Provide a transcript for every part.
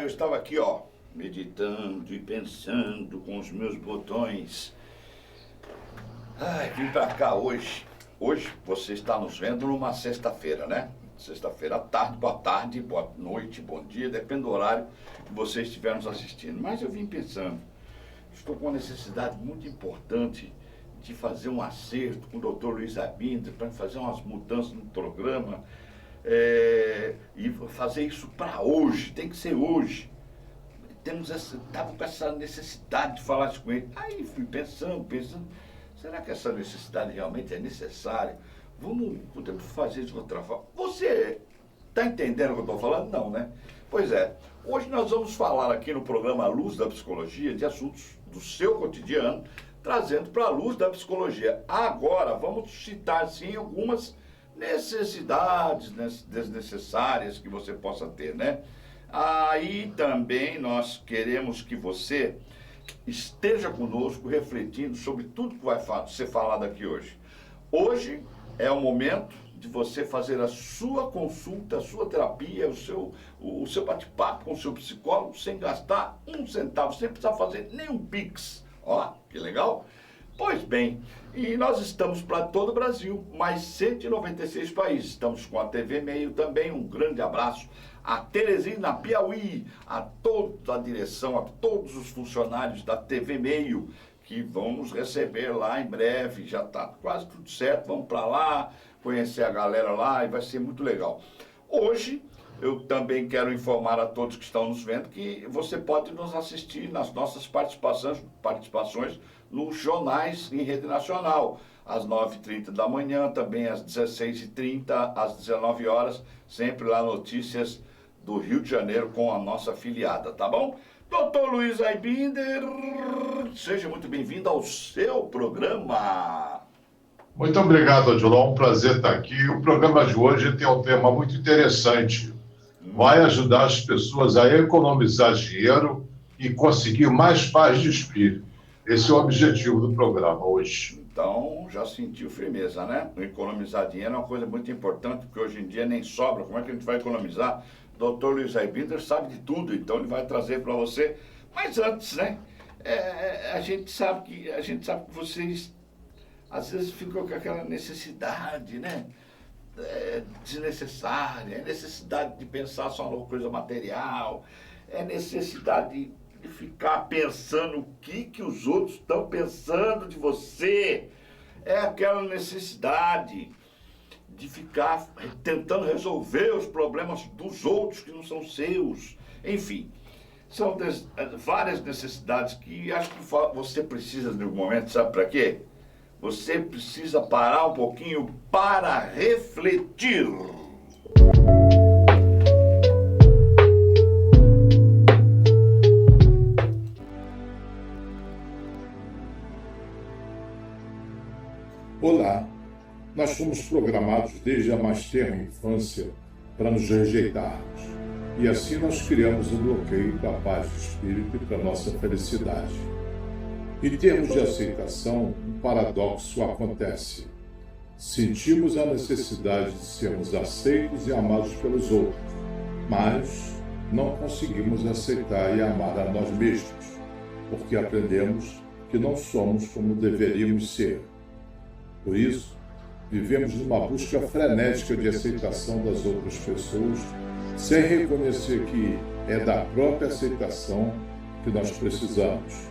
estava aqui, ó, meditando e pensando com os meus botões. Ai, vim pra cá hoje. Hoje você está nos vendo numa sexta-feira, né? Sexta-feira à tarde, boa tarde, boa noite, bom dia, depende do horário que você estiver nos assistindo. Mas eu vim pensando, estou com uma necessidade muito importante de fazer um acerto com o Dr. Luiz Aibinder para fazer umas mudanças no programa e fazer isso para hoje, tem que ser hoje. Estava com essa necessidade de falar isso com ele. Aí fui pensando, será que essa necessidade realmente é necessária? Podemos fazer de outra forma. Você está entendendo o que eu estou falando? Não, né? Pois é, hoje nós vamos falar aqui no programa Luz da Psicologia de assuntos do seu cotidiano, trazendo para a luz da psicologia. Agora, vamos citar, sim, algumas necessidades desnecessárias que você possa ter, né? Aí também nós queremos que você esteja conosco refletindo sobre tudo que vai ser falado aqui hoje. Hoje é o momento de você fazer a sua consulta, a sua terapia, o seu bate-papo com o seu psicólogo sem gastar um centavo, sem precisar fazer nenhum pix. Ó, que legal! Pois bem, e nós estamos para todo o Brasil, mais 196 países. Estamos com a TV Meio também, um grande abraço a Teresina, Piauí, a toda a direção, a todos os funcionários da TV Meio, que vão nos receber lá em breve, já está quase tudo certo, vamos para lá, conhecer a galera lá e vai ser muito legal. Hoje, eu também quero informar a todos que estão nos vendo que você pode nos assistir nas nossas participações nos jornais em rede nacional, às 9h30 da manhã, também às 16h30, às 19 horas, sempre lá notícias do Rio de Janeiro com a nossa afiliada, tá bom? Dr. Luiz Aibinder, seja muito bem-vindo ao seu programa. Muito obrigado, Odilon, um prazer estar aqui. O programa de hoje tem um tema muito interessante. Vai ajudar as pessoas a economizar dinheiro e conseguir mais paz de espírito. Esse é o objetivo do programa hoje. Então, já sentiu firmeza, né? Economizar dinheiro é uma coisa muito importante, porque hoje em dia nem sobra. Como é que a gente vai economizar? O Dr. Luiz Aibinder sabe de tudo, então ele vai trazer para você. Mas antes, né? A gente sabe que vocês às vezes ficam com aquela necessidade, né? Desnecessária, é necessidade de pensar só numa coisa material, é necessidade de ficar pensando o que os outros estão pensando de você, é aquela necessidade de ficar tentando resolver os problemas dos outros que não são seus, enfim, são várias necessidades que acho que você precisa no momento, sabe para quê? Você precisa parar um pouquinho para refletir. Olá, nós fomos programados desde a mais tenra infância para nos rejeitarmos. E assim nós criamos um bloqueio para a paz de espírito e para a nossa felicidade. Em termos de aceitação, um paradoxo acontece. Sentimos a necessidade de sermos aceitos e amados pelos outros, mas não conseguimos aceitar e amar a nós mesmos, porque aprendemos que não somos como deveríamos ser. Por isso, vivemos numa busca frenética de aceitação das outras pessoas, sem reconhecer que é da própria aceitação que nós precisamos.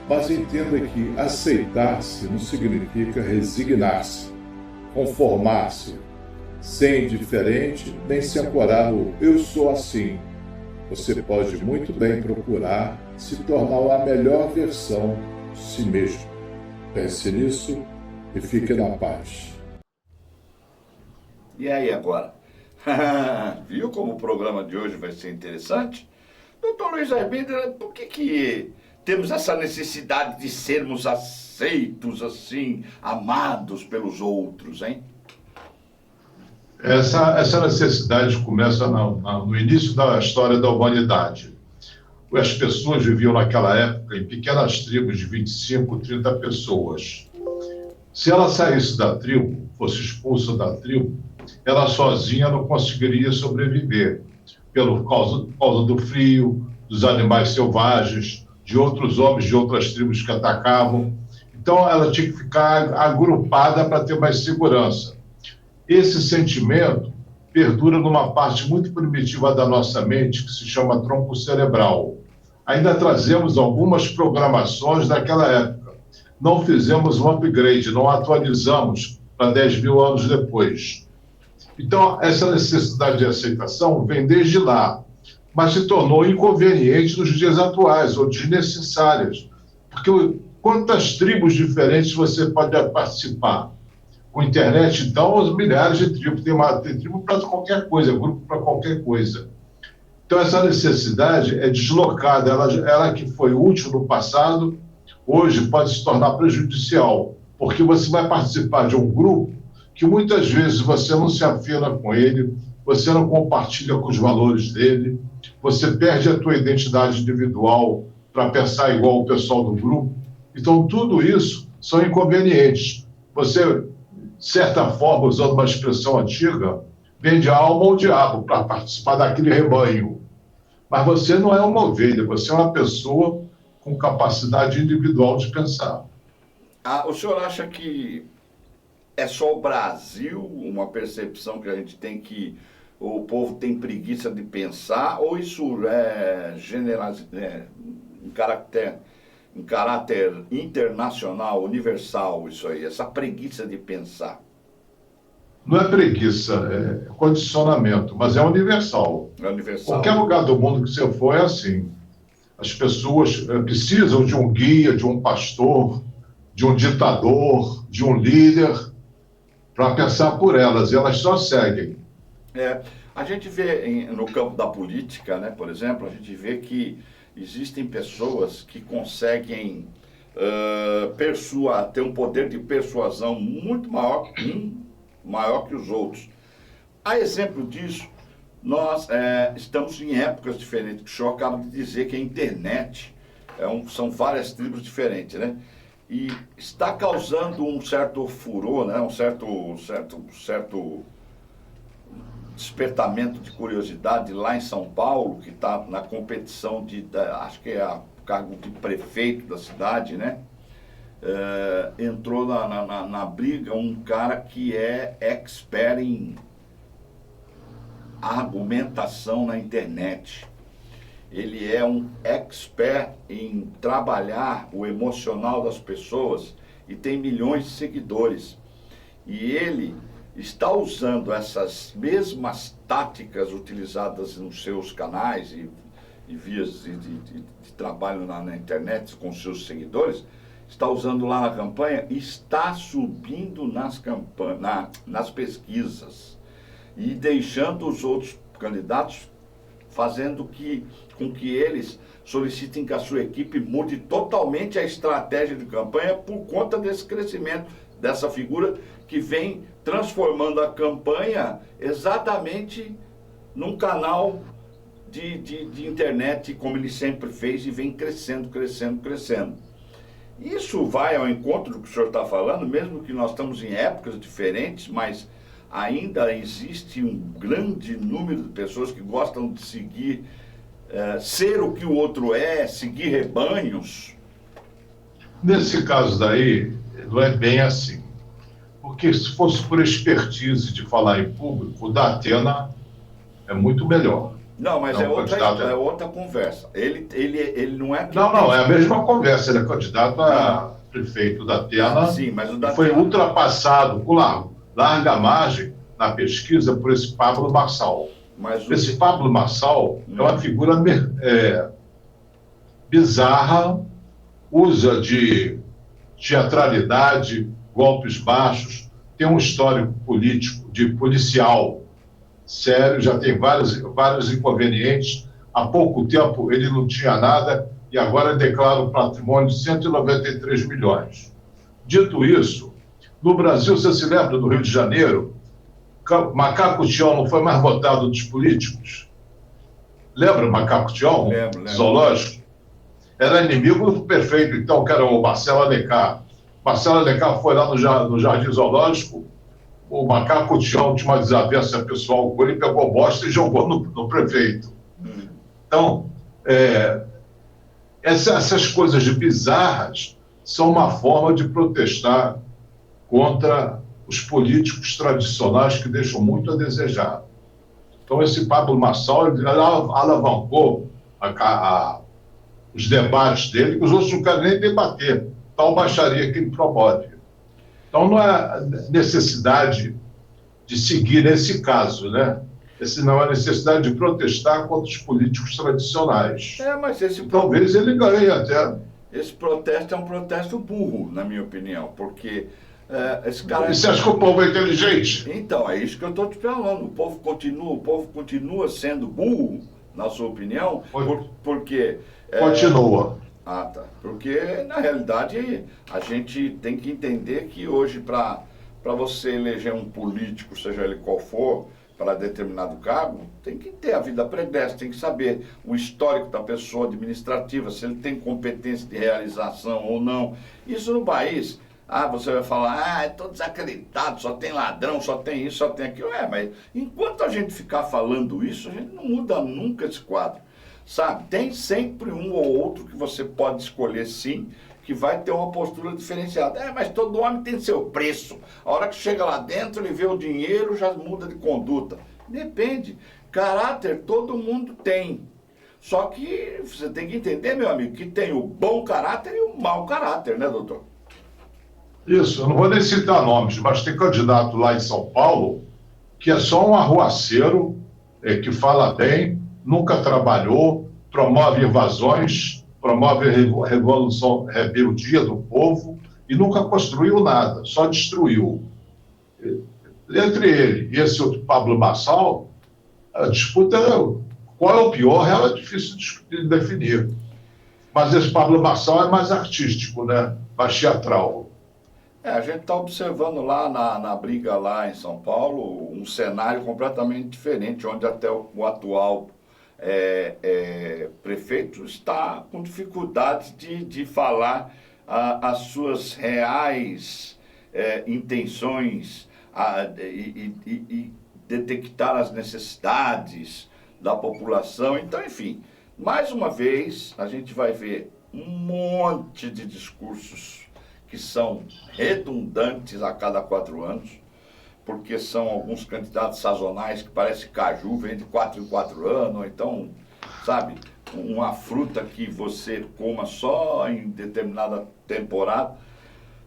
Mas entenda que aceitar-se não significa resignar-se, conformar-se, ser indiferente, nem se ancorar no "eu sou assim". Você pode muito bem procurar se tornar a melhor versão de si mesmo. Pense nisso e fique na paz. E aí agora? Viu como o programa de hoje vai ser interessante? Dr. Luiz Aibinder, por que temos essa necessidade de sermos aceitos, assim, amados pelos outros, hein? Essa necessidade começa no início da história da humanidade. As pessoas viviam naquela época em pequenas tribos de 25, 30 pessoas. Se ela saísse da tribo, fosse expulsa da tribo, ela sozinha não conseguiria sobreviver. por causa do frio, dos animais selvagens, de outros homens de outras tribos que atacavam. Então, ela tinha que ficar agrupada para ter mais segurança. Esse sentimento perdura numa parte muito primitiva da nossa mente, que se chama tronco cerebral. Ainda trazemos algumas programações daquela época. Não fizemos um upgrade, não atualizamos para 10 mil anos depois. Então, essa necessidade de aceitação vem desde lá, mas se tornou inconveniente nos dias atuais, ou desnecessárias. Porque quantas tribos diferentes você pode participar? Com a internet, então, milhares de tribos. Tem tribo para qualquer coisa, grupo para qualquer coisa. Então, essa necessidade é deslocada. Ela que foi útil no passado, hoje pode se tornar prejudicial, porque você vai participar de um grupo que muitas vezes você não se afina com ele, você não compartilha com os valores dele, você perde a tua identidade individual para pensar igual o pessoal do grupo. Então, tudo isso são inconvenientes. Você, de certa forma, usando uma expressão antiga, vende a alma ao diabo para participar daquele rebanho. Mas você não é uma ovelha, você é uma pessoa com capacidade individual de pensar. O senhor acha que é só o Brasil, uma percepção que a gente tem que o povo tem preguiça de pensar, ou isso é em caráter internacional, universal, isso aí, essa preguiça de pensar? Não é preguiça, é condicionamento, mas é universal. É universal. Qualquer lugar do mundo que você for é assim. As pessoas precisam de um guia, de um pastor, de um ditador, de um líder, para pensar por elas, e elas só seguem. A gente vê no campo da política, né, por exemplo, a gente vê que existem pessoas que conseguem ter um poder de persuasão muito maior que os outros. A exemplo disso, nós estamos em épocas diferentes. O senhor acaba de dizer que a internet são várias tribos diferentes, né? E está causando um certo furor, né? um certo despertamento de curiosidade lá em São Paulo, que está na competição acho que é o cargo de prefeito da cidade, né? Entrou na briga um cara que é expert em argumentação na internet. Ele é um expert em trabalhar o emocional das pessoas e tem milhões de seguidores. E ele está usando essas mesmas táticas utilizadas nos seus canais e vias de trabalho na internet com seus seguidores, está usando lá na campanha e está subindo nas pesquisas e deixando os outros candidatos fazendo com que eles solicitem que a sua equipe mude totalmente a estratégia de campanha por conta desse crescimento dessa figura que vem transformando a campanha exatamente num canal de internet, como ele sempre fez, e vem crescendo. Isso vai ao encontro do que o senhor está falando, mesmo que nós estamos em épocas diferentes, mas ainda existe um grande número de pessoas que gostam de seguir, ser o que o outro é, seguir rebanhos. Nesse caso daí, não é bem assim. Porque se fosse por expertise de falar em público, o da Atena é muito melhor. Não, mas é outra conversa. Ele não é... Não, é a mesma conversa. Ele é candidato a prefeito da Atena. Sim, mas o da foi Atena... ultrapassado por larga margem na pesquisa por esse Pablo Marçal. Esse Pablo Marçal é uma figura bizarra, usa de teatralidade, golpes baixos, tem um histórico policial sério, já tem vários inconvenientes. Há pouco tempo ele não tinha nada e agora declara um patrimônio de 193 milhões. Dito isso, no Brasil, você se lembra do Rio de Janeiro? Macaco Tião não foi mais votado dos políticos? Lembra o Macaco Tião? Lembro. Zoológico? Era inimigo do prefeito, então, que era o Marcelo Alencar. Marcelo Alencar foi lá no Jardim Zoológico, o Macaco tinha uma desavença pessoal com ele, pegou bosta e jogou no prefeito. Então, essas coisas bizarras são uma forma de protestar contra os políticos tradicionais que deixam muito a desejar. Então, esse Pablo Marçal ele alavancou os debates dele, que os outros não querem nem debater, tal baixaria que ele promove. Então, não há necessidade de seguir esse caso, né? Não há necessidade de protestar contra os políticos tradicionais. Mas talvez ele ganhe até. Esse protesto é um protesto burro, na minha opinião, porque esse cara... E você acha que o povo é inteligente? Então, é isso que eu estou te falando. O povo continua sendo burro, na sua opinião, porque... Continua. Ah, tá. Porque, na realidade, a gente tem que entender que hoje, para você eleger um político, seja ele qual for, para determinado cargo, tem que ter a vida pregressa, tem que saber o histórico da pessoa administrativa, se ele tem competência de realização ou não. Isso no país, você vai falar, é todo desacreditado, só tem ladrão, só tem isso, só tem aquilo. Mas enquanto a gente ficar falando isso, a gente não muda nunca esse quadro. Sabe, tem sempre um ou outro que você pode escolher sim, que vai ter uma postura diferenciada. Mas todo homem tem seu preço. A hora que chega lá dentro, ele vê o dinheiro, já muda de conduta. Depende. Caráter todo mundo tem. Só que você tem que entender, meu amigo, que tem o bom caráter e o mau caráter, né, doutor? Isso, eu não vou nem citar nomes, mas tem candidato lá em São Paulo que é só um arruaceiro, que fala bem, nunca trabalhou, promove invasões, promove rebeldia do povo e nunca construiu nada, só destruiu. Entre ele e esse outro Pablo Marçal, a disputa qual é o pior, ela é difícil de definir. Mas esse Pablo Marçal é mais artístico, né? Mais teatral. A gente está observando lá na briga lá em São Paulo um cenário completamente diferente, onde até o atual prefeito está com dificuldades de falar as suas reais intenções e detectar as necessidades da população. Então, enfim, mais uma vez a gente vai ver um monte de discursos que são redundantes a cada 4 anos, porque são alguns candidatos sazonais que parece caju, vem de 4 em 4 anos, ou então, sabe, uma fruta que você coma só em determinada temporada.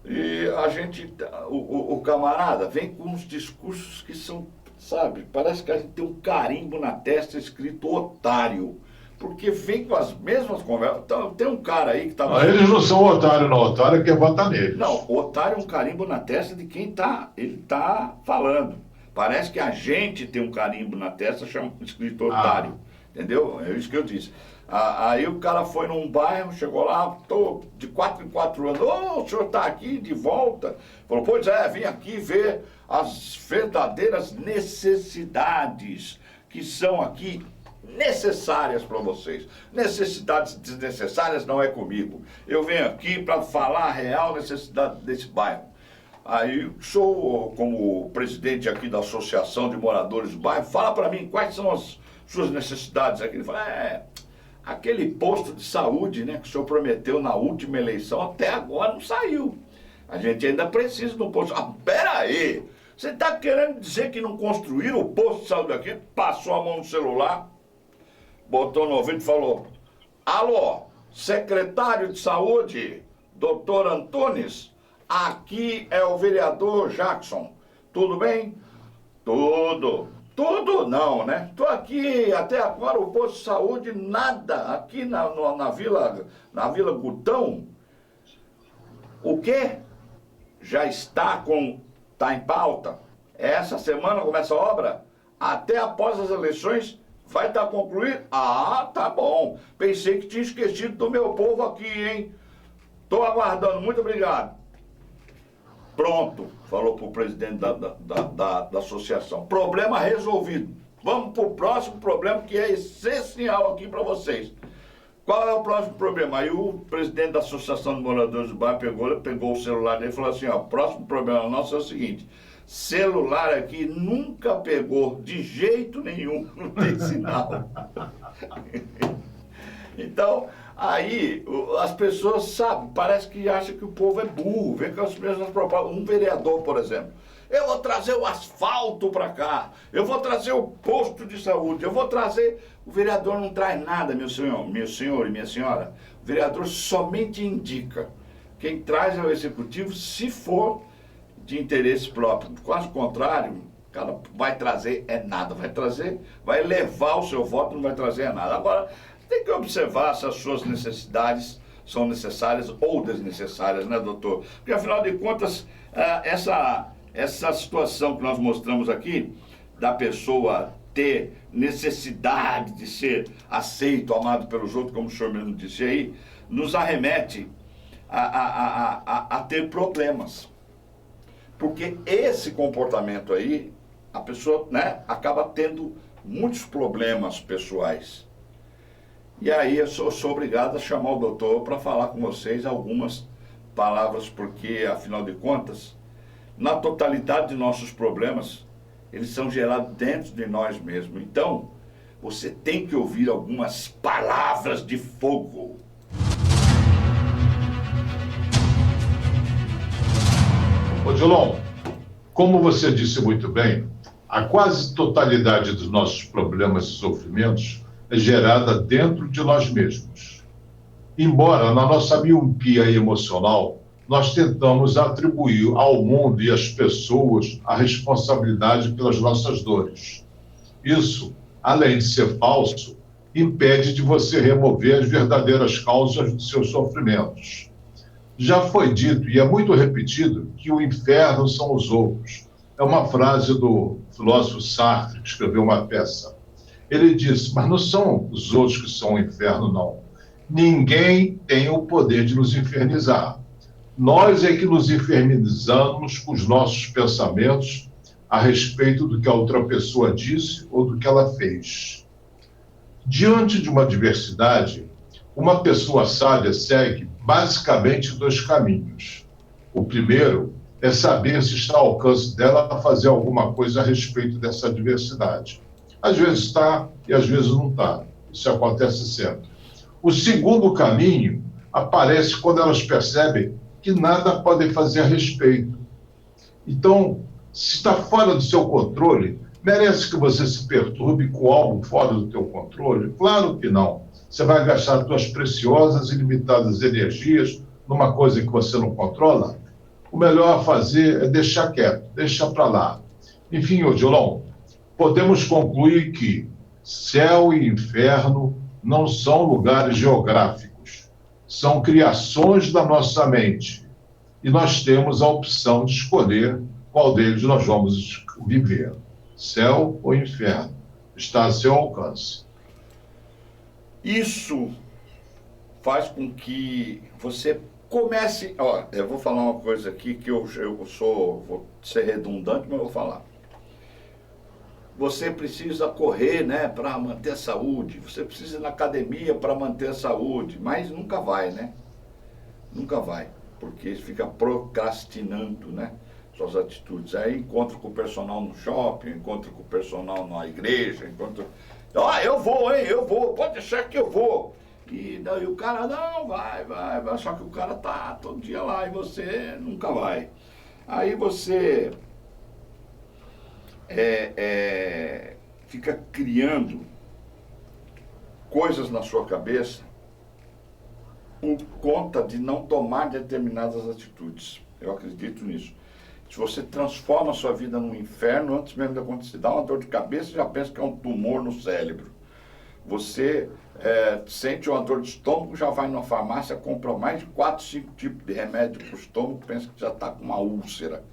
E a gente, o camarada vem com uns discursos que são, sabe, parece que a gente tem um carimbo na testa escrito otário. Porque vem com as mesmas conversas. Então, tem um cara aí que tá... Eles não são otários, não. Otário é quem vota neles. Não, otário é um carimbo na testa de quem ele tá falando. Parece que a gente tem um carimbo na testa escrito otário. Entendeu? É isso que eu disse. Aí o cara foi num bairro, chegou lá, tô de 4 em 4 anos. O senhor tá aqui de volta? Falou, pois vim aqui ver as verdadeiras necessidades que são aqui necessárias para vocês. Necessidades desnecessárias não é comigo. Eu venho aqui para falar a real necessidade desse bairro. Aí, sou como presidente aqui da Associação de Moradores do Bairro, fala para mim quais são as suas necessidades aqui. Ele fala, aquele posto de saúde, né, que o senhor prometeu na última eleição, até agora não saiu. A gente ainda precisa de um posto. Pera aí, você está querendo dizer que não construíram o posto de saúde aqui? Passou a mão no celular, botou no ouvido e falou, alô, secretário de saúde, doutor Antunes, aqui é o vereador Jackson, tudo bem? Tudo não, né? Tô aqui, até agora o posto de saúde, nada, aqui na Vila Gutão. O quê? Já está em pauta. Essa semana começa a obra, até após as eleições vai estar concluído? Tá bom. Pensei que tinha esquecido do meu povo aqui, hein? Tô aguardando, muito obrigado. Pronto, falou pro presidente da associação. Problema resolvido. Vamos pro próximo problema que é essencial aqui para vocês. Qual é o próximo problema? Aí o presidente da Associação de Moradores do Bairro pegou o celular dele e falou assim, o próximo problema nosso é o seguinte, celular aqui nunca pegou, de jeito nenhum, não tem sinal. Então, aí as pessoas sabem, parece que acham que o povo é burro, vem com as mesmas propostas. Um vereador, por exemplo, eu vou trazer o asfalto para cá, eu vou trazer o posto de saúde, eu vou trazer... O vereador não traz nada, meu senhor e minha senhora. O vereador somente indica. Quem traz é o executivo, se for de interesse próprio. Quase o contrário, o cara vai trazer é nada, vai levar o seu voto, não vai trazer é nada. Agora, tem que observar se as suas necessidades são necessárias ou desnecessárias, né, doutor? Porque, afinal de contas, essa situação que nós mostramos aqui, da pessoa ter necessidade de ser aceito, amado pelos outros, como o senhor mesmo disse aí, nos arremete a ter problemas. Porque esse comportamento aí, a pessoa, né, acaba tendo muitos problemas pessoais. E aí eu sou obrigado a chamar o doutor para falar com vocês algumas palavras, porque, afinal de contas, na totalidade de nossos problemas, eles são gerados dentro de nós mesmos. Então, você tem que ouvir algumas palavras de fogo. Odilon, como você disse muito bem, a quase totalidade dos nossos problemas e sofrimentos é gerada dentro de nós mesmos. Embora, na nossa miopia emocional, nós tentamos atribuir ao mundo e às pessoas a responsabilidade pelas nossas dores. Isso, além de ser falso, impede de você remover as verdadeiras causas dos seus sofrimentos. Já foi dito, e é muito repetido, que o inferno são os outros. É uma frase do filósofo Sartre, que escreveu uma peça. Ele disse, mas não são os outros que são o inferno, não. Ninguém tem o poder de nos infernizar. Nós é que nos infernizamos com os nossos pensamentos a respeito do que a outra pessoa disse ou do que ela fez. Diante de uma adversidade, uma pessoa sábia segue basicamente 2 caminhos. O primeiro é saber se está ao alcance dela fazer alguma coisa a respeito dessa adversidade. Às vezes está e às vezes não está. Isso acontece sempre. O segundo caminho aparece quando elas percebem que nada podem fazer a respeito. Então, se está fora do seu controle, merece que você se perturbe com algo fora do teu controle? Claro que não. Você vai gastar suas preciosas e limitadas energias numa coisa que você não controla? O melhor a fazer é deixar quieto, deixa para lá. Enfim, Odilon, podemos concluir que céu e inferno não são lugares geográficos, são criações da nossa mente. E nós temos a opção de escolher qual deles nós vamos viver. Céu ou inferno. Está a seu alcance. Isso faz com que você comece... Ó, eu vou falar uma coisa aqui que vou ser redundante, mas eu vou falar. Você precisa correr, né, para manter a saúde. Você precisa ir na academia para manter a saúde. Mas nunca vai, né? Nunca vai. Porque fica procrastinando, né, suas atitudes. Aí encontro com o personal no shopping, encontro com o personal na igreja, eu vou, hein, eu vou, pode deixar que eu vou. E daí o cara, não, vai, só que o cara tá todo dia lá e você nunca vai. Aí você fica criando coisas na sua cabeça por conta de não tomar determinadas atitudes. Eu acredito nisso. Se você transforma a sua vida num inferno, antes mesmo de acontecer, dá uma dor de cabeça, já pensa que é um tumor no cérebro. Você sente uma dor de estômago, já vai numa farmácia, compra mais de 4, 5 tipos de remédio para o estômago, pensa que já está com uma úlcera.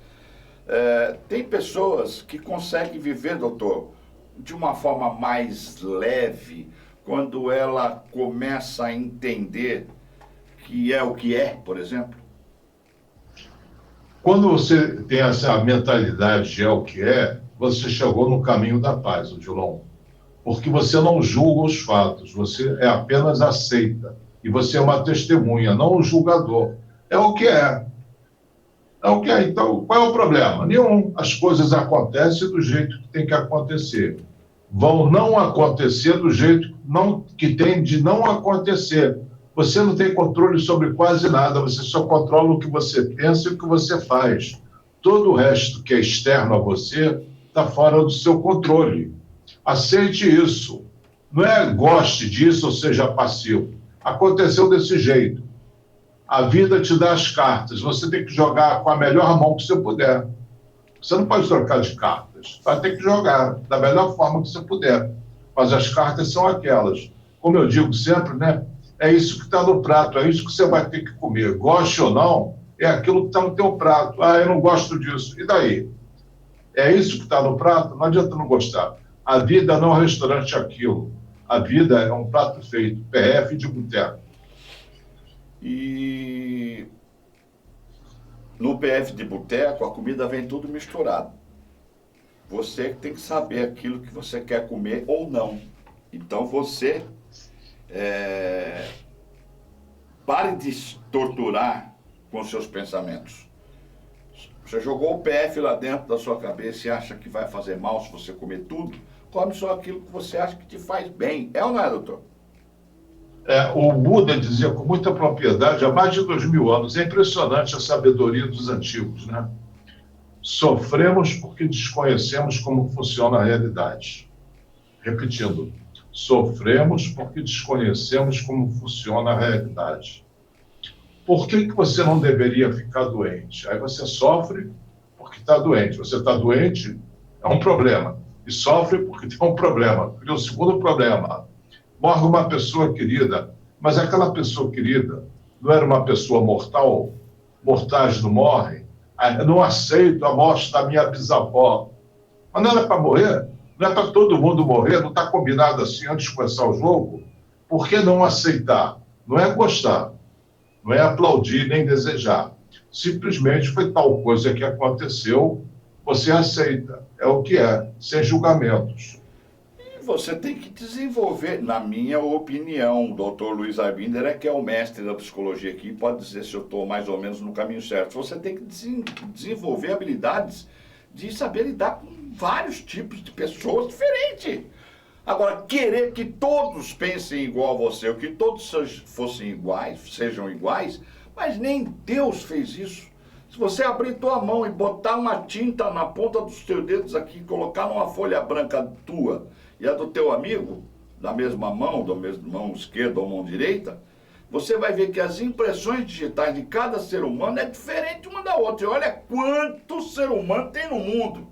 Tem pessoas que conseguem viver, doutor, de uma forma mais leve, quando ela começa a entender que é o que é, por exemplo. Quando você tem essa mentalidade de é o que é, você chegou no caminho da paz, Odilon. Porque você não julga os fatos, você apenas aceita. E você é uma testemunha, não um julgador. É o que é. Ok, então qual é o problema? Nenhum. As coisas acontecem do jeito que tem que acontecer. Vão não acontecer do jeito que tem de não acontecer. Você não tem controle sobre quase nada, você só controla o que você pensa e o que você faz. Todo o resto que é externo a você está fora do seu controle. Aceite isso. Não é goste disso ou seja passivo. Aconteceu desse jeito. A vida te dá as cartas. Você tem que jogar com a melhor mão que você puder. Você não pode trocar de cartas. Vai ter que jogar da melhor forma que você puder. Mas as cartas são aquelas. Como eu digo sempre, né? É isso que está no prato, é isso que você vai ter que comer. Goste ou não, é aquilo que está no teu prato. Ah, eu não gosto disso. E daí? É isso que está no prato? Não adianta não gostar. A vida não é um restaurante aquilo. A vida é um prato feito, PF de boteco. E no PF de boteco, a comida vem tudo misturado. Você tem que saber aquilo que você quer comer ou não. Então você pare de se torturar com seus pensamentos. Você jogou o PF lá dentro da sua cabeça e acha que vai fazer mal se você comer tudo? Come só aquilo que você acha que te faz bem. É ou não é, doutor? O Buda dizia com muita propriedade há mais de 2000 anos, é impressionante a sabedoria dos antigos, né? Sofremos porque desconhecemos como funciona a realidade. Repetindo, sofremos porque desconhecemos como funciona a realidade. Por que você não deveria ficar doente? Aí você sofre porque está doente. Você está doente, é um problema. E sofre porque tem um problema. E o segundo problema, morre uma pessoa querida, mas aquela pessoa querida não era uma pessoa mortal? Mortais não morrem? Eu não aceito a morte da minha bisavó. Mas não era para morrer? Não é para todo mundo morrer? Não está combinado assim antes de começar o jogo? Por que não aceitar? Não é gostar, não é aplaudir nem desejar. Simplesmente foi tal coisa que aconteceu, você aceita. É o que é, sem julgamentos. Você tem que desenvolver, na minha opinião, o doutor Luiz Arbinder é que é o mestre da psicologia aqui, pode dizer se eu estou mais ou menos no caminho certo. Você tem que desenvolver habilidades de saber lidar com vários tipos de pessoas diferentes. Agora, querer que todos pensem igual a você, ou que todos fossem iguais, sejam iguais, mas nem Deus fez isso. Se você abrir tua mão e botar uma tinta na ponta dos teus dedos aqui, colocar numa folha branca tua e a do teu amigo, da mesma mão esquerda ou mão direita, você vai ver que as impressões digitais de cada ser humano é diferente uma da outra. E olha quanto ser humano tem no mundo.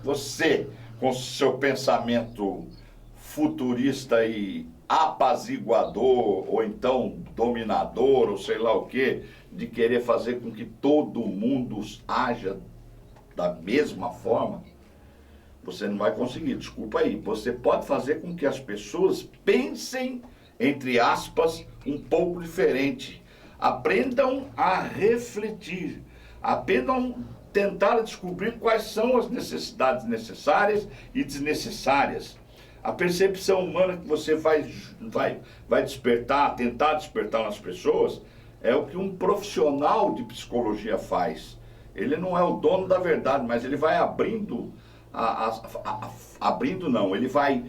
Você, com seu pensamento futurista e apaziguador, ou então dominador, ou sei lá o quê, de querer fazer com que todo mundo haja da mesma forma, você não vai conseguir, desculpa aí. Você pode fazer com que as pessoas pensem, entre aspas, um pouco diferente. Aprendam a refletir, aprendam a tentar descobrir quais são as necessidades necessárias e desnecessárias. A percepção humana que você vai despertar, tentar despertar nas pessoas, é o que um profissional de psicologia faz. Ele não é o dono da verdade, mas ele vai ele vai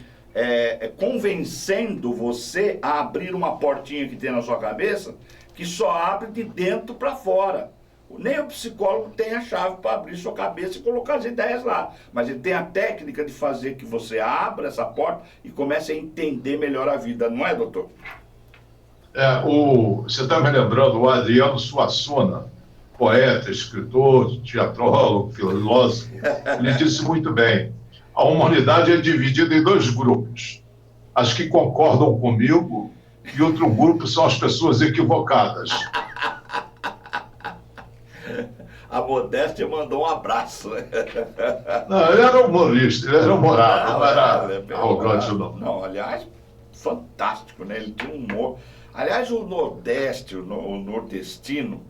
convencendo você a abrir uma portinha que tem na sua cabeça, que só abre de dentro para fora. Nem o psicólogo tem a chave para abrir sua cabeça e colocar as ideias lá. Mas ele tem a técnica de fazer que você abra essa porta e comece a entender melhor a vida, não é, doutor? Você está me lembrando o Adriano Suassuna, poeta, escritor, teatrólogo, filósofo. Ele disse muito bem, a humanidade é dividida em dois grupos. As que concordam comigo e outro grupo são as pessoas equivocadas. A modéstia mandou um abraço. Não, ele era humorista, ele era humorado, não era arrogante, não. Não, aliás, fantástico, né? Ele tem um humor. Aliás, o Nordeste, o nordestino,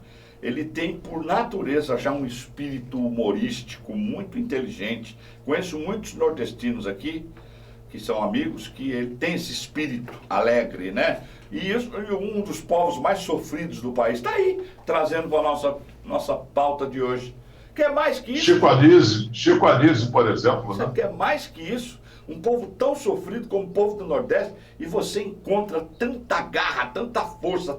ele tem por natureza já um espírito humorístico muito inteligente. Conheço muitos nordestinos aqui que são amigos, que ele tem esse espírito alegre, né? E um dos povos mais sofridos do país está aí, trazendo para a nossa pauta de hoje. Quer mais que isso? Chico Anísio, por exemplo. Você quer mais que isso? Um povo tão sofrido como o povo do Nordeste, e você encontra tanta garra, tanta força,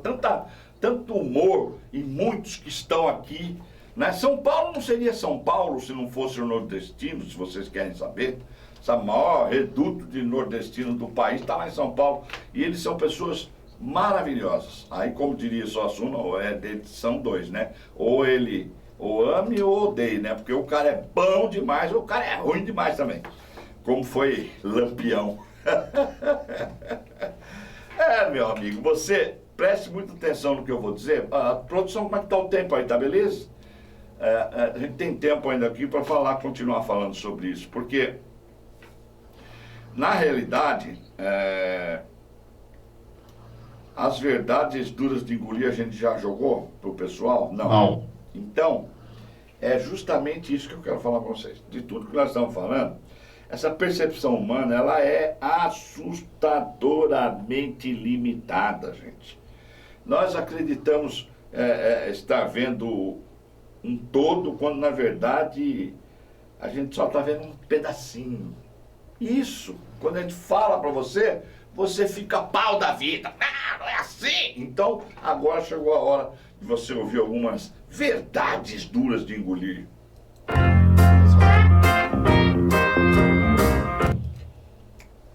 tanto humor em muitos que estão aqui, né? São Paulo não seria São Paulo se não fosse o nordestino, se vocês querem saber. Essa maior reduto de nordestino do país está lá em São Paulo. E eles são pessoas maravilhosas. Aí, como diria Suassuna, são dois, né? Ou ele ou ame ou odeie, né? Porque o cara é bom demais ou o cara é ruim demais também. Como foi Lampião. Meu amigo, você preste muita atenção no que eu vou dizer. Produção, como é que tá o tempo aí, tá beleza? A gente tem tempo ainda aqui para continuar falando sobre isso, porque na realidade, as verdades duras de engolir a gente já jogou pro pessoal? Não. Então, é justamente isso que eu quero falar para vocês. De tudo que nós estamos falando, essa percepção humana, ela é assustadoramente limitada, gente. Nós acreditamos estar vendo um todo, quando na verdade a gente só está vendo um pedacinho. Isso, quando a gente fala para você, você fica pau da vida. Não é assim. Então, agora chegou a hora de você ouvir algumas verdades duras de engolir.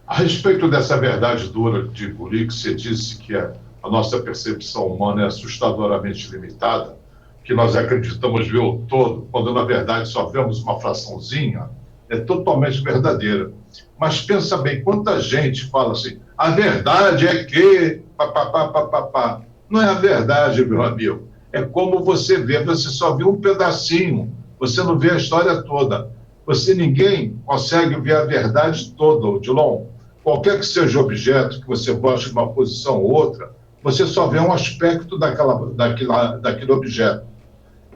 A respeito dessa verdade dura de engolir, que você disse que a nossa percepção humana é assustadoramente limitada, que nós acreditamos ver o todo, quando na verdade só vemos uma fraçãozinha, é totalmente verdadeira. Mas pensa bem, quanta gente fala assim, a verdade é que... Não é a verdade, meu amigo. É como você vê, você só vê um pedacinho, você não vê a história toda. Ninguém consegue ver a verdade toda, Odilon. Qualquer que seja o objeto que você goste de uma posição ou outra, você só vê um aspecto daquele objeto.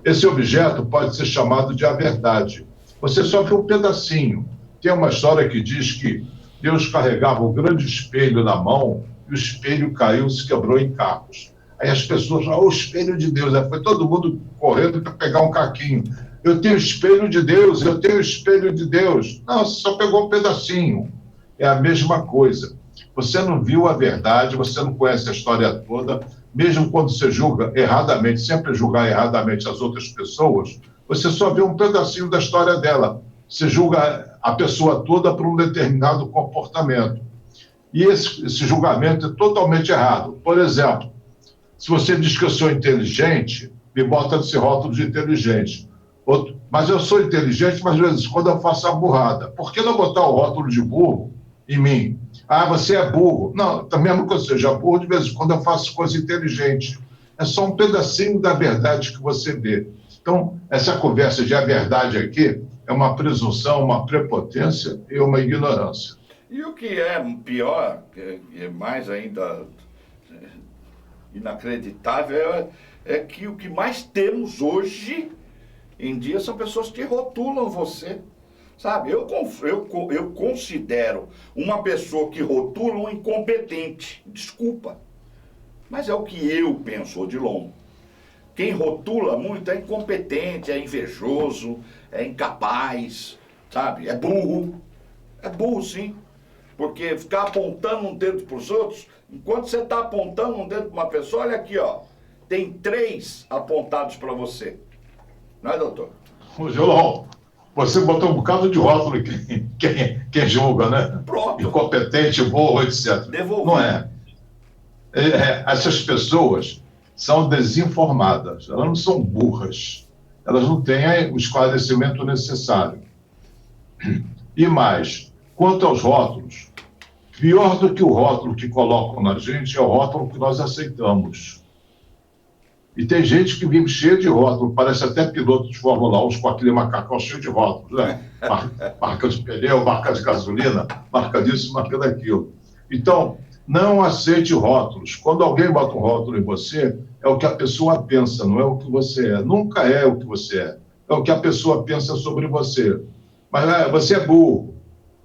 Esse objeto pode ser chamado de a verdade. Você só vê um pedacinho. Tem uma história que diz que Deus carregava um grande espelho na mão e o espelho caiu, se quebrou em cacos. Aí as pessoas falam, o espelho de Deus. Aí foi todo mundo correndo para pegar um caquinho. Eu tenho espelho de Deus, eu tenho espelho de Deus. Não, você só pegou um pedacinho. É a mesma coisa. Você não viu a verdade, você não conhece a história toda, mesmo quando você julga erradamente, sempre julgar erradamente as outras pessoas, você só vê um pedacinho da história dela. Você julga a pessoa toda por um determinado comportamento. E esse julgamento é totalmente errado. Por exemplo, se você diz que eu sou inteligente, me bota nesse rótulo de inteligente. Mas eu sou inteligente, mas às vezes quando eu faço a burrada. Por que não botar o rótulo de burro em mim? Ah, você é burro. Não, mesmo que eu seja burro, de vez em quando eu faço coisa inteligente. É só um pedacinho da verdade que você vê. Então, essa conversa de a verdade aqui é uma presunção, uma prepotência e uma ignorância. E o que é pior, que é mais ainda inacreditável, é que o que mais temos hoje em dia são pessoas que rotulam você. Sabe, eu considero uma pessoa que rotula um incompetente. Desculpa. Mas é o que eu penso, Odilon. Quem rotula muito é incompetente, é invejoso, é incapaz, sabe? É burro. É burro, sim. Porque ficar apontando um dedo para os outros, enquanto você está apontando um dedo para uma pessoa, olha aqui, ó. Tem 3 apontados para você. Não é, doutor? Ô, João, você botou um bocado de rótulo quem julga, né? Pronto. Incompetente, burro, etc. Devolvi. Não é. Essas pessoas são desinformadas, elas não são burras, elas não têm o esclarecimento necessário. E mais, quanto aos rótulos, pior do que o rótulo que colocam na gente é o rótulo que nós aceitamos. E tem gente que vive cheia de rótulo, parece até piloto de Fórmula 1 com aquele macacão cheio de rótulos, né? Marca de pneu, marca de gasolina, marca disso, marca daquilo. Então, não aceite rótulos. Quando alguém bota um rótulo em você, é o que a pessoa pensa, não é o que você é. Nunca é o que você é. É o que a pessoa pensa sobre você. Mas você é burro.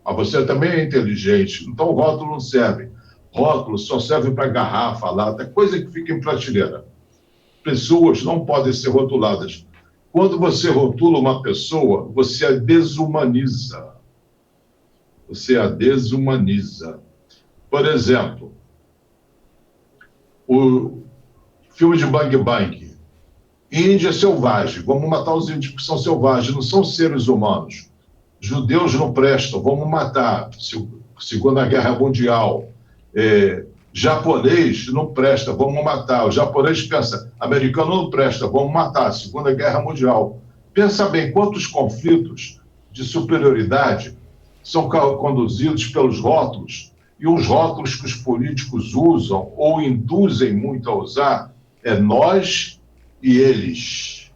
Mas você também é inteligente. Então, o rótulo não serve. Rótulo só serve para garrafa, lata, coisa que fica em prateleira. Pessoas não podem ser rotuladas. Quando você rotula uma pessoa, você a desumaniza. Você a desumaniza. Por exemplo, o filme de Bang Bang. Índia selvagem. Vamos matar os índios que são selvagens, não são seres humanos. Judeus não prestam, vamos matar. Segunda Guerra Mundial. Japonês não presta, vamos matar. O japonês pensa, americano não presta, vamos matar. Segunda Guerra Mundial. Pensa bem, quantos conflitos de superioridade são conduzidos pelos rótulos, e os rótulos que os políticos usam ou induzem muito a usar é nós e eles.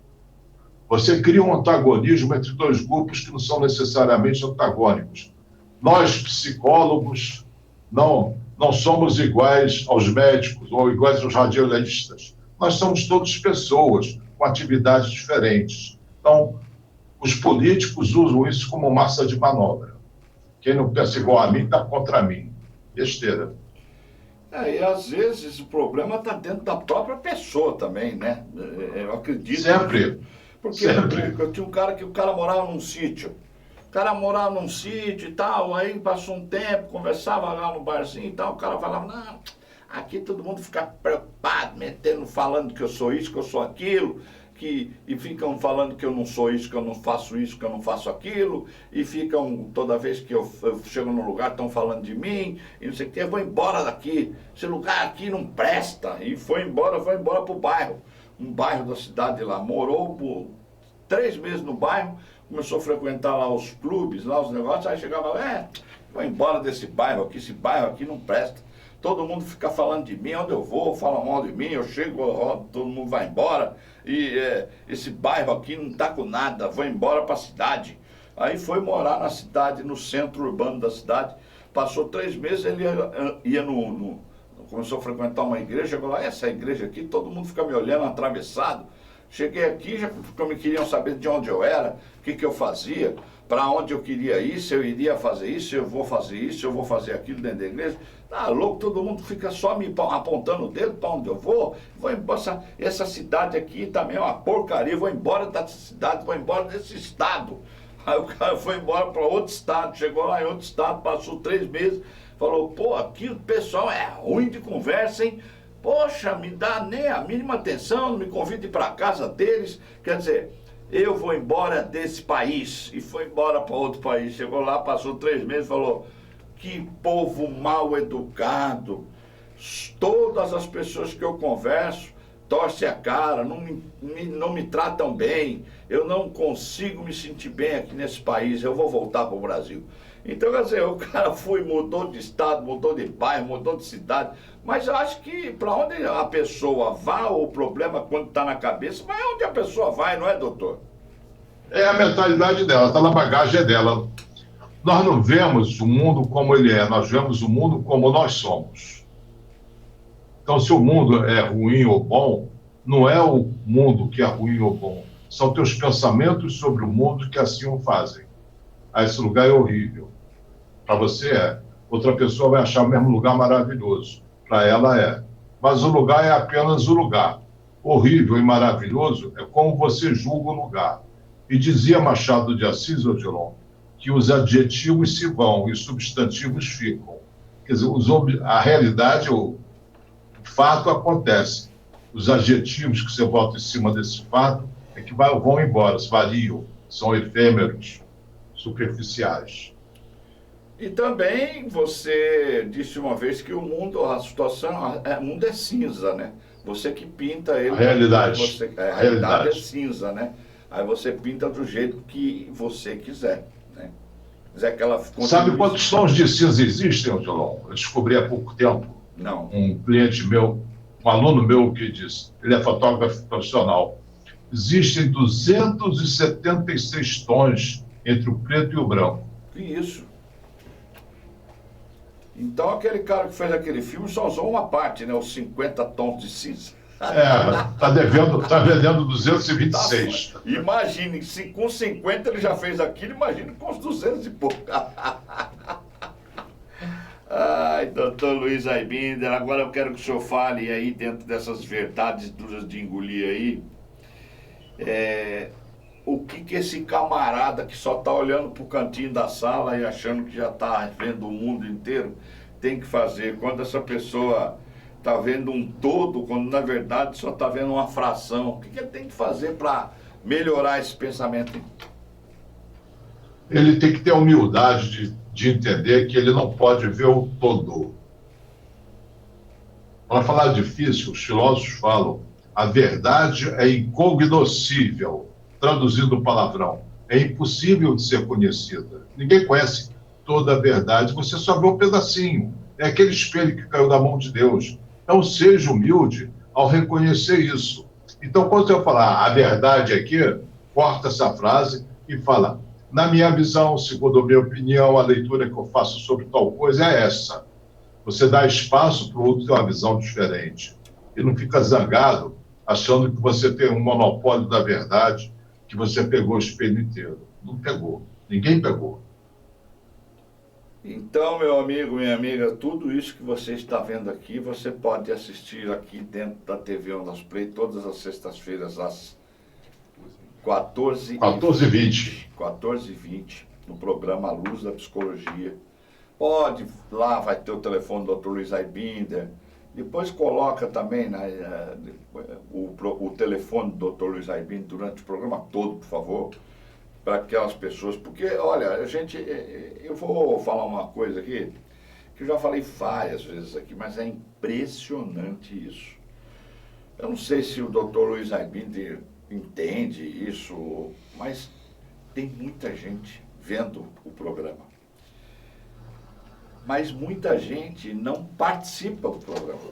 Você cria um antagonismo entre dois grupos que não são necessariamente antagônicos. Nós, psicólogos, não somos iguais aos médicos ou iguais aos radialistas. Nós somos todos pessoas com atividades diferentes. Então, os políticos usam isso como massa de manobra. Quem não pensa igual a mim está contra mim. Besteira. E às vezes o problema está dentro da própria pessoa também, né? Eu acredito. Sempre. Porque Sempre. eu tinha um cara que o cara morava num sítio. O cara morava num sítio e tal, aí passou um tempo, conversava lá no barzinho e tal, o cara falava, não, aqui todo mundo fica preocupado, metendo, falando que eu sou isso, que eu sou aquilo, e ficam falando que eu não sou isso, que eu não faço isso, que eu não faço aquilo, e ficam, toda vez que eu chego num lugar, estão falando de mim, e não sei o que, eu vou embora daqui, esse lugar aqui não presta, e foi embora pro bairro, um bairro da cidade lá, morou por 3 meses no bairro, começou a frequentar lá os clubes, lá os negócios, aí chegava lá, vou embora desse bairro aqui, esse bairro aqui não presta. Todo mundo fica falando de mim, onde eu vou, fala mal de mim, eu chego, todo mundo vai embora, e esse bairro aqui não tá com nada, vou embora para a cidade. Aí foi morar na cidade, no centro urbano da cidade, passou 3 meses, ele ia começou a frequentar uma igreja, chegou lá, essa igreja aqui, todo mundo fica me olhando atravessado. Cheguei aqui, já me queriam saber de onde eu era, o que eu fazia, para onde eu queria ir, se eu iria fazer isso, se eu vou fazer isso, se eu vou fazer aquilo dentro da igreja. Tá louco, todo mundo fica só me apontando o dedo para onde eu vou embora. Essa cidade aqui também é uma porcaria, vou embora dessa cidade, vou embora desse estado. Aí o cara foi embora para outro estado, chegou lá em outro estado, passou 3 meses, falou, pô, aqui o pessoal é ruim de conversa, hein? Poxa, me dá nem a mínima atenção, não me convide para casa deles. Quer dizer, eu vou embora desse país. E foi embora para outro país. Chegou lá, passou 3 meses, falou, que povo mal educado. Todas as pessoas que eu converso torcem a cara, não me tratam bem. Eu não consigo me sentir bem aqui nesse país. Eu vou voltar para o Brasil. Então, quer dizer, o cara mudou de estado, mudou de bairro, mudou de cidade. Mas eu acho que para onde a pessoa vá, o problema quando está na cabeça, vai onde a pessoa vai, não é, doutor? É a mentalidade dela, está na bagagem dela. Nós não vemos o mundo como ele é, nós vemos o mundo como nós somos. Então, se o mundo é ruim ou bom, não é o mundo que é ruim ou bom. São teus pensamentos sobre o mundo que assim o fazem. Esse lugar é horrível. Para você é. Outra pessoa vai achar o mesmo lugar maravilhoso. Para ela é. Mas o lugar é apenas o lugar. Horrível e maravilhoso é como você julga o lugar. E dizia Machado de Assis, Odilon, que os adjetivos se vão e os substantivos ficam. Quer dizer, a realidade, o fato acontece. Os adjetivos que você bota em cima desse fato é que vão embora, variam, são efêmeros, superficiais. E também você disse uma vez que o mundo, a situação, o mundo é cinza, né? Você que pinta ele. A realidade. A realidade é cinza, né? Aí você pinta do jeito que você quiser, né? Sabe quantos tons de cinza existem, Odilon? Eu descobri há pouco tempo. Não. Um cliente meu, um aluno meu que disse, ele é fotógrafo profissional. Existem 276 tons entre o preto e o branco. Que isso? Então aquele cara que fez aquele filme só usou uma parte, né? Os 50 tons de cinza. Tá vendendo 226. Imagine, se com 50 ele já fez aquilo, imagine com os 200 e pouco. Ai, doutor Luiz Aibinder, agora eu quero que o senhor fale aí, dentro dessas verdades duras de engolir aí, o que esse camarada que só está olhando para o cantinho da sala e achando que já está vendo o mundo inteiro, tem que fazer quando essa pessoa está vendo um todo, quando na verdade só está vendo uma fração. O que ele tem que fazer para melhorar esse pensamento? Ele tem que ter a humildade de entender que ele não pode ver o todo. Para falar difícil, os filósofos falam, a verdade é incognoscível, traduzindo o palavrão, é impossível de ser conhecida. Ninguém conhece toda a verdade, você só vê um pedacinho. É aquele espelho que caiu da mão de Deus. Então, seja humilde ao reconhecer isso. Então, quando você falar a verdade aqui, corta essa frase e fala, na minha visão, segundo a minha opinião, a leitura que eu faço sobre tal coisa é essa. Você dá espaço para o outro ter uma visão diferente. E não fica zangado, achando que você tem um monopólio da verdade, que você pegou o espelho inteiro. Não pegou. Ninguém pegou. Então, meu amigo, minha amiga, tudo isso que você está vendo aqui, você pode assistir aqui dentro da TV Ondas Play todas as sextas-feiras às 14h20, no programa A Luz da Psicologia. Pode, lá vai ter o telefone do Dr. Luiz Aibinder. Depois coloca também o telefone do Dr. Luiz Aibinder durante o programa todo, por favor, para aquelas pessoas. Porque, olha, eu vou falar uma coisa aqui, que eu já falei várias vezes aqui, mas é impressionante isso. Eu não sei se o Dr. Luiz Aibinder entende isso, mas tem muita gente vendo o programa. Mas muita gente não participa do programa.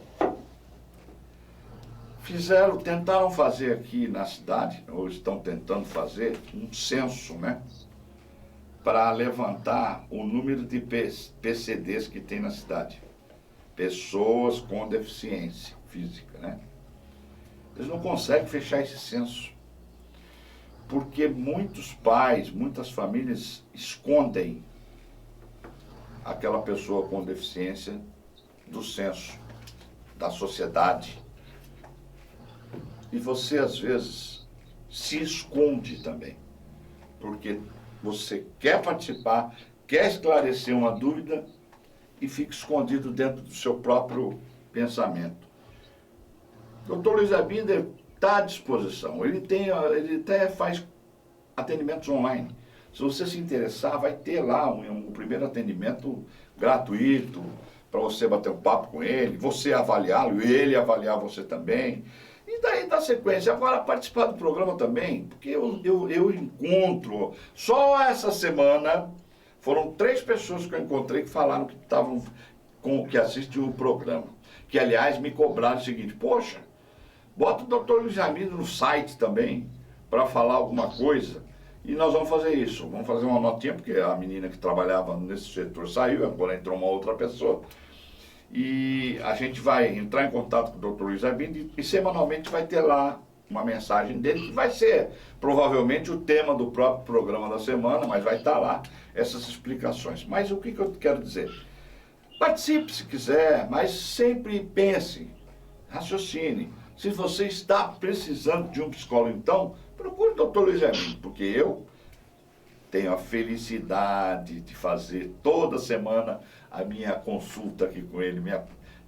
Tentaram fazer aqui na cidade, ou estão tentando fazer, um censo, né? Para levantar o número de PCDs que tem na cidade. Pessoas com deficiência física, né? Eles não conseguem fechar esse censo. Porque muitos pais, muitas famílias escondem aquela pessoa com deficiência do censo, da sociedade. E você, às vezes, se esconde também. Porque você quer participar, quer esclarecer uma dúvida e fica escondido dentro do seu próprio pensamento. O Dr. Luiz Aibinder está à disposição. Ele até faz atendimentos online. Se você se interessar, vai ter lá um primeiro atendimento gratuito para você bater um papo com ele, você avaliá-lo e ele avaliar você também. E daí dá sequência. Agora, participar do programa também, porque eu encontro, só essa semana, foram 3 pessoas que eu encontrei que falaram que assistiam o programa. Que, aliás, me cobraram o seguinte, poxa, bota o Dr. Luiz Aibinder no site também, para falar alguma coisa. E nós vamos fazer isso, vamos fazer uma notinha, porque a menina que trabalhava nesse setor saiu, agora entrou uma outra pessoa. E a gente vai entrar em contato com o Dr. Luiz Aibinder e semanalmente vai ter lá uma mensagem dele, que vai ser provavelmente o tema do próprio programa da semana, mas vai estar lá essas explicações. Mas o que eu quero dizer? Participe se quiser, mas sempre pense, raciocine. Se você está precisando de um psicólogo, então, procure o Dr. Luiz Aibinder, porque eu tenho a felicidade de fazer toda semana a minha consulta aqui com ele,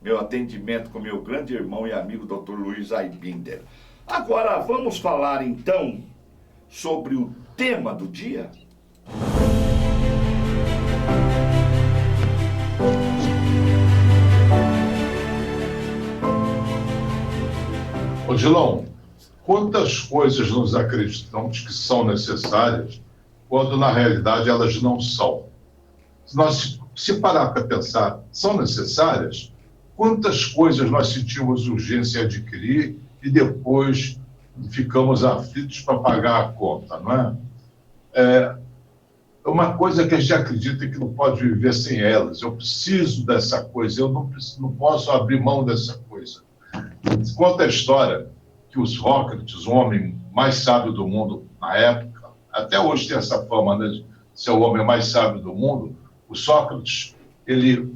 meu atendimento com meu grande irmão e amigo Dr. Luiz Aibinder. Agora, vamos falar então sobre o tema do dia? Odilon, quantas coisas nós acreditamos que são necessárias, quando na realidade elas não são? Se nós se parar para pensar, são necessárias? Quantas coisas nós sentimos urgência em adquirir e depois ficamos aflitos para pagar a conta, não é? É uma coisa que a gente acredita que não pode viver sem elas. Eu preciso dessa coisa, eu não posso abrir mão dessa coisa. Conta a história que o Sócrates, o homem mais sábio do mundo na época, até hoje tem essa fama, né, de ser o homem mais sábio do mundo. O Sócrates, ele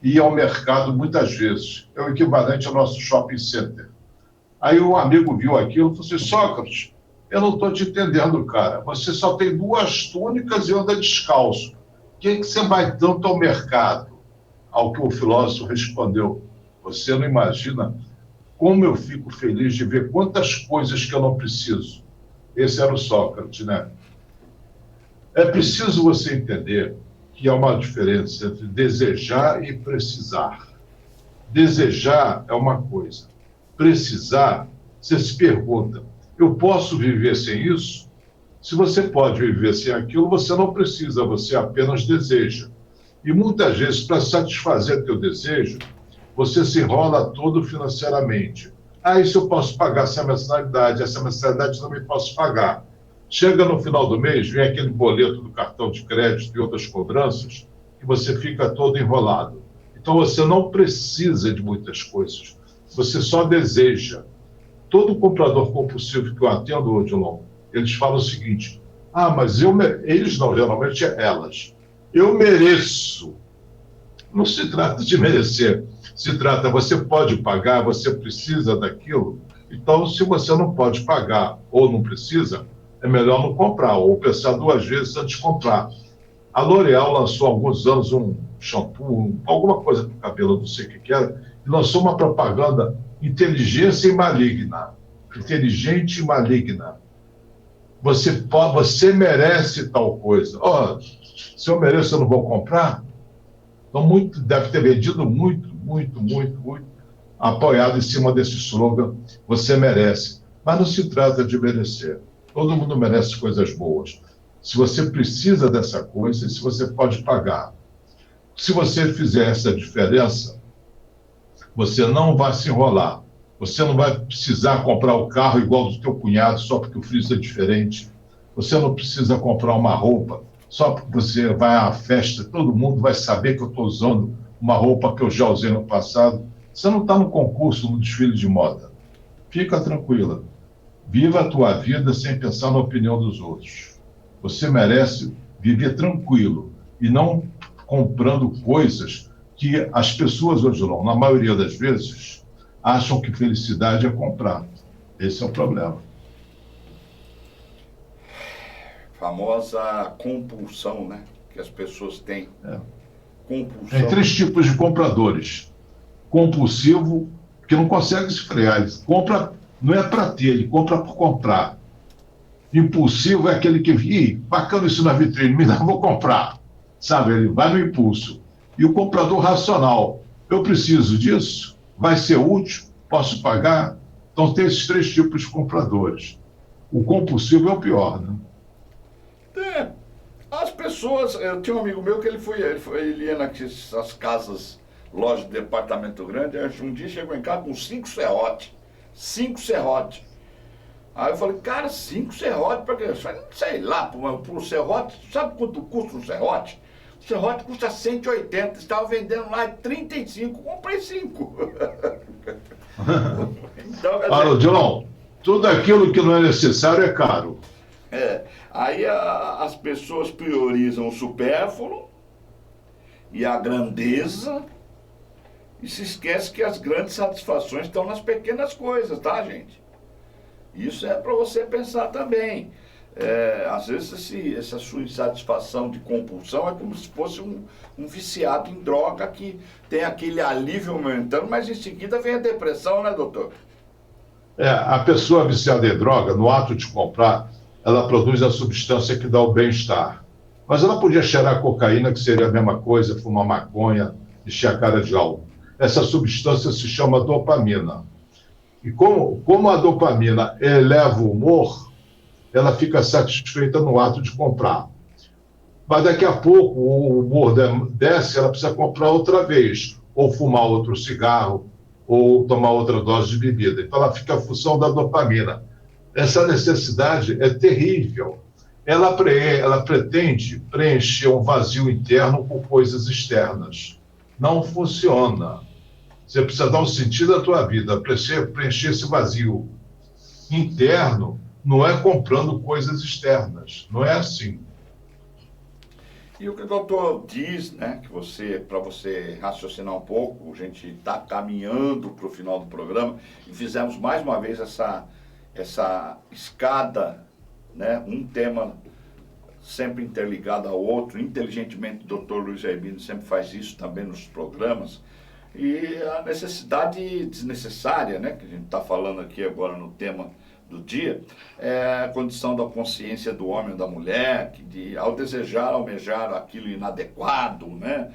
ia ao mercado muitas vezes, é o equivalente ao nosso shopping center. Aí um amigo viu aquilo e falou assim: Sócrates, eu não estou te entendendo, cara. Você só tem 2 túnicas e anda descalço. Por que você vai tanto ao mercado? Ao que o filósofo respondeu: você não imagina como eu fico feliz de ver quantas coisas que eu não preciso. Esse era o Sócrates, né? É preciso você entender que há uma diferença entre desejar e precisar. Desejar é uma coisa. Precisar, você se pergunta: eu posso viver sem isso? Se você pode viver sem aquilo, você não precisa, você apenas deseja. E muitas vezes, para satisfazer teu desejo, você se enrola todo financeiramente. Ah, isso eu posso pagar essa mensalidade não me posso pagar. Chega no final do mês, vem aquele boleto do cartão de crédito e outras cobranças, e você fica todo enrolado. Então você não precisa de muitas coisas, você só deseja. Todo comprador compulsivo que eu atendo, Odilon, eles falam o seguinte: ah, mas eles não, geralmente é elas. Eu mereço. Não se trata de merecer, se trata, você pode pagar, você precisa daquilo. Então, se você não pode pagar ou não precisa, é melhor não comprar, ou pensar 2 vezes antes de comprar. A L'Oréal lançou há alguns anos um shampoo, alguma coisa para o cabelo, não sei o que era, e lançou uma propaganda: inteligência e maligna. Inteligente e maligna. Você merece tal coisa. Oh, se eu mereço, eu não vou comprar? Então, deve ter vendido muito, apoiado em cima desse slogan: você merece. Mas não se trata de merecer. Todo mundo merece coisas boas. Se você precisa dessa coisa, se você pode pagar. Se você fizer essa diferença, você não vai se enrolar. Você não vai precisar comprar o carro igual do teu cunhado só porque o friso é diferente. Você não precisa comprar uma roupa só porque você vai à festa, todo mundo vai saber que eu estou usando uma roupa que eu já usei no passado. Você não está no concurso, no desfile de moda. Fica tranquila. Viva a tua vida sem pensar na opinião dos outros. Você merece viver tranquilo e não comprando coisas que as pessoas hoje, na maioria das vezes, acham que felicidade é comprar. Esse é o problema. Famosa compulsão, né? Que as pessoas têm. Compulsão. Tem 3 tipos de compradores. Compulsivo, que não consegue se frear. Ele compra, não é para ter, ele compra por comprar. Impulsivo é aquele que, bacana isso na vitrine, me dá, vou comprar. Sabe, ele vai no impulso. E o comprador racional: eu preciso disso? Vai ser útil? Posso pagar? Então tem esses 3 tipos de compradores. O compulsivo é o pior, né? As pessoas... Eu tinha um amigo meu que ele ia nas casas, lojas de departamento grande, um dia chegou em casa com 5 serrotes. 5 serrotes. Aí eu falei: cara, 5 serrotes? Pra quê? Eu falei: sei lá, por um serrote. Sabe quanto custa um serrote? O serrote custa 180, estava vendendo lá 35, comprei 5. Então, Dilon, tudo aquilo que não é necessário é caro. Aí as pessoas priorizam o supérfluo e a grandeza e se esquece que as grandes satisfações estão nas pequenas coisas, tá, gente? Isso é para você pensar também. Às vezes essa sua insatisfação de compulsão é como se fosse um viciado em droga que tem aquele alívio momentâneo, mas em seguida vem a depressão, né, doutor? A pessoa viciada em droga, no ato de comprar, ela produz a substância que dá o bem-estar. Mas ela podia cheirar cocaína, que seria a mesma coisa, fumar maconha, encher a cara de álcool. Essa substância se chama dopamina. E como a dopamina eleva o humor, ela fica satisfeita no ato de comprar. Mas daqui a pouco o humor desce, ela precisa comprar outra vez, ou fumar outro cigarro, ou tomar outra dose de bebida. Então ela fica a função da dopamina. Essa necessidade é terrível. Ela pretende preencher um vazio interno com coisas externas. Não funciona. Você precisa dar um sentido à tua vida, preencher esse vazio interno, não é comprando coisas externas, não é assim. E o que o doutor diz, né, que para você raciocinar um pouco, a gente está caminhando para o final do programa e fizemos mais uma vez essa escada, né, um tema sempre interligado ao outro. Inteligentemente, o doutor Luiz Erbino sempre faz isso também nos programas. E a necessidade desnecessária, né, que a gente está falando aqui agora no tema do dia, é a condição da consciência do homem ou da mulher, que ao desejar, almejar aquilo inadequado, né,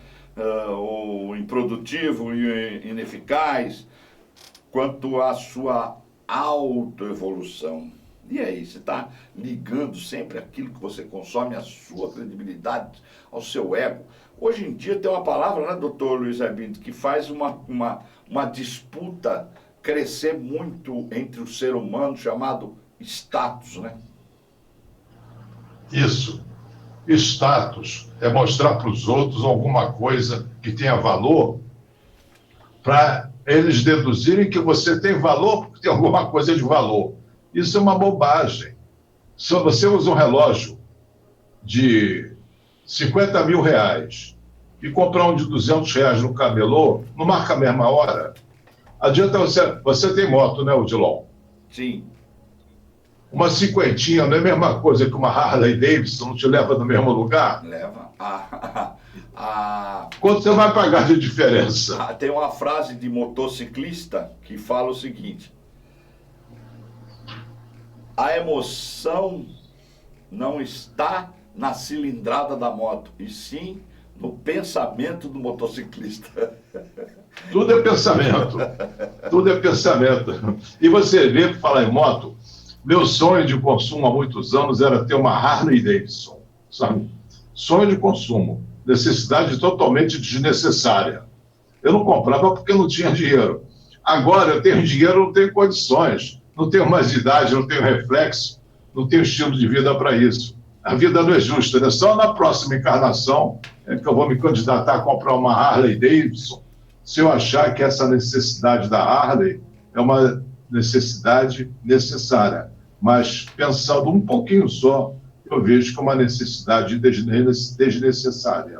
ou improdutivo e ineficaz, quanto à sua autoevolução. E aí, você está ligando sempre aquilo que você consome, à sua credibilidade, ao seu ego. Hoje em dia tem uma palavra, né, doutor Luiz Erbino, que faz uma disputa crescer muito entre o ser humano, chamado status, né? Isso. Status é mostrar para os outros alguma coisa que tenha valor, para eles deduzirem que você tem valor porque tem alguma coisa de valor. Isso é uma bobagem. Se você usa um relógio de 50 mil reais e comprar um de 200 reais no camelô, não marca a mesma hora. Adianta você tem moto, né, Odilon? Sim. Uma cinquentinha não é a mesma coisa que uma Harley Davidson, não te leva no mesmo lugar? Leva. Quanto você vai pagar de diferença? Tem uma frase de motociclista que fala o seguinte: a emoção não está na cilindrada da moto, e sim no pensamento do motociclista. Tudo é pensamento. Tudo é pensamento. E você vê, por falar em moto, meu sonho de consumo há muitos anos era ter uma Harley Davidson, sabe? Sonho de consumo. Necessidade totalmente desnecessária. Eu não comprava porque não tinha dinheiro. Agora eu tenho dinheiro, não tenho condições. Não tenho mais idade, não tenho reflexo, não tenho estilo de vida para isso. A vida não é justa, né? Só na próxima encarnação é que eu vou me candidatar a comprar uma Harley Davidson, se eu achar que essa necessidade da Harley é uma necessidade necessária. Mas, pensando um pouquinho só, eu vejo que é uma necessidade desnecessária.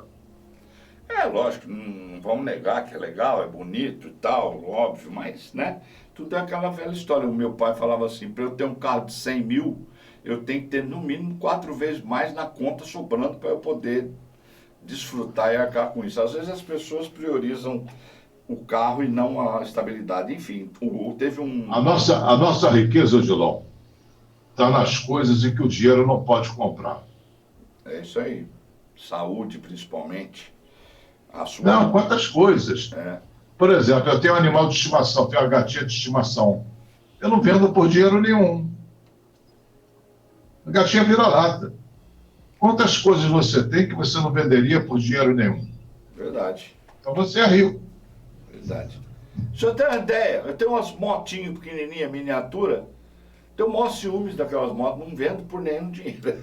É, lógico, não vamos negar que é legal, é bonito e tal, óbvio, mas, né, tudo é aquela velha história. O meu pai falava assim: para eu ter um carro de 100 mil, eu tenho que ter no mínimo 4 vezes mais na conta sobrando para eu poder desfrutar e arcar com isso. Às vezes as pessoas priorizam o carro e não a estabilidade. Enfim, teve um... A nossa riqueza, Odilon, está nas coisas em que o dinheiro não pode comprar. É isso aí. Saúde, principalmente. Não, quantas coisas. É. Por exemplo, eu tenho um animal de estimação, tenho uma gatinha de estimação. Eu não vendo por dinheiro nenhum. A gatinha vira-lata. Quantas coisas você tem que você não venderia por dinheiro nenhum? Verdade. Então você é rico. Verdade. Se eu tenho uma ideia, eu tenho umas motinhas pequenininhas, miniatura, tenho o maior ciúmes daquelas motos, não vendo por nenhum dinheiro.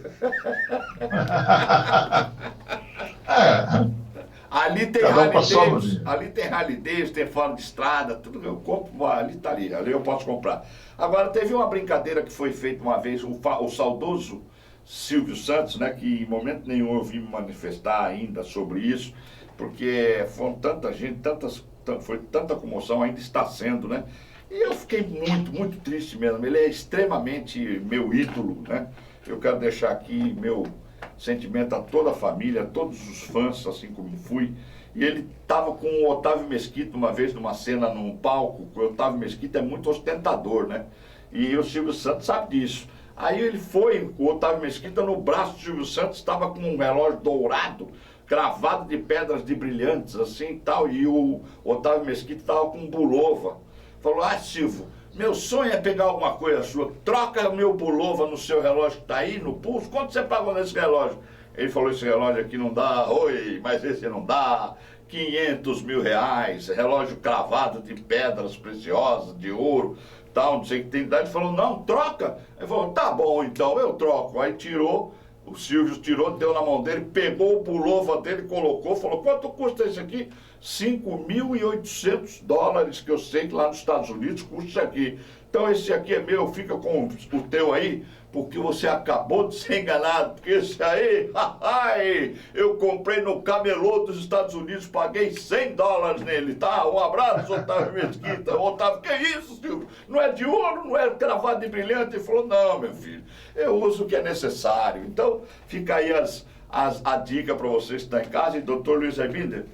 Ali tem Harley Davidson, ali tem Harley Davidson, tem fora de estrada, tudo que eu compro, ali tá ali eu posso comprar. Agora, teve uma brincadeira que foi feita uma vez, o saudoso Silvio Santos, né, que em momento nenhum eu vi me manifestar ainda sobre isso, porque foram tanta gente, foi tanta comoção, ainda está sendo, né, e eu fiquei muito, muito triste mesmo. Ele é extremamente meu ídolo, né, eu quero deixar aqui meu sentimento a toda a família, a todos os fãs, assim como fui. E ele estava com o Otávio Mesquita uma vez numa cena num palco. O Otávio Mesquita é muito ostentador, né? E o Silvio Santos sabe disso. Aí ele foi, o Otávio Mesquita, no braço do Silvio Santos, estava com um relógio dourado, cravado de pedras de brilhantes, assim e tal. E o Otávio Mesquita estava com um bulova. Falou: ah, Silvio, meu sonho é pegar alguma coisa sua, troca o meu bulova no seu relógio que está aí, no pulso, quanto você pagou nesse relógio? Ele falou: esse relógio aqui não dá, oi, mas esse não dá, 500 mil reais, relógio cravado de pedras preciosas, de ouro, tal, não sei o que tem. Ele falou: não, troca. Ele falou: tá bom, então, eu troco. Aí tirou, O Silvio tirou, deu na mão dele, pegou o pullover dele, colocou, falou, quanto custa esse aqui? $5.800, que eu sei que lá nos Estados Unidos custa isso aqui. Então esse aqui é meu, fica com o teu aí, porque você acabou de ser enganado. Porque esse aí, eu comprei no camelô dos Estados Unidos, paguei $100 nele, tá? Um abraço, Otávio Mesquita. Otávio, que isso, Silvio? Não é de ouro, não é cravado de brilhante? Ele falou, não, meu filho, eu uso o que é necessário. Então fica aí a dica para vocês que estão em casa. E doutor Luiz Aibinder?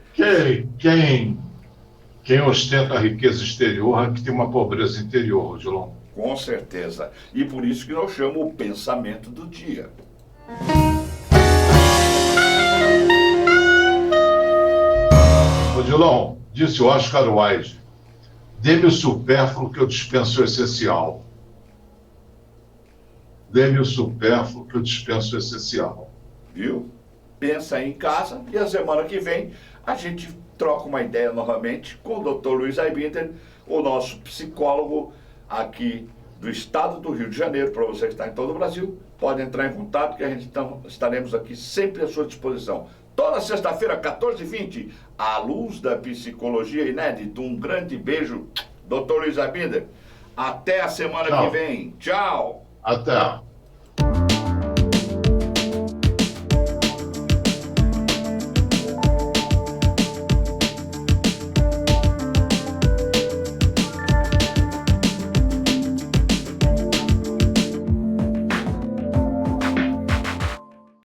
Quem ostenta a riqueza exterior é que tem uma pobreza interior, Odilon. Com certeza. E por isso que eu chamo o pensamento do dia. Odilon, disse Oscar Wilde, dê-me o supérfluo que eu dispenso o essencial. Dê-me o supérfluo que eu dispenso o essencial. Viu? Pensa aí em casa e a semana que vem a gente troca uma ideia novamente com o Dr. Luiz Aibinder, o nosso psicólogo aqui do estado do Rio de Janeiro. Para você que está em todo o Brasil, pode entrar em contato que a gente estaremos aqui sempre à sua disposição. Toda sexta-feira, 14h20, à luz da psicologia inédita. Um grande beijo, Dr. Luiz Aibinder. Até a semana que vem. Tchau. Até.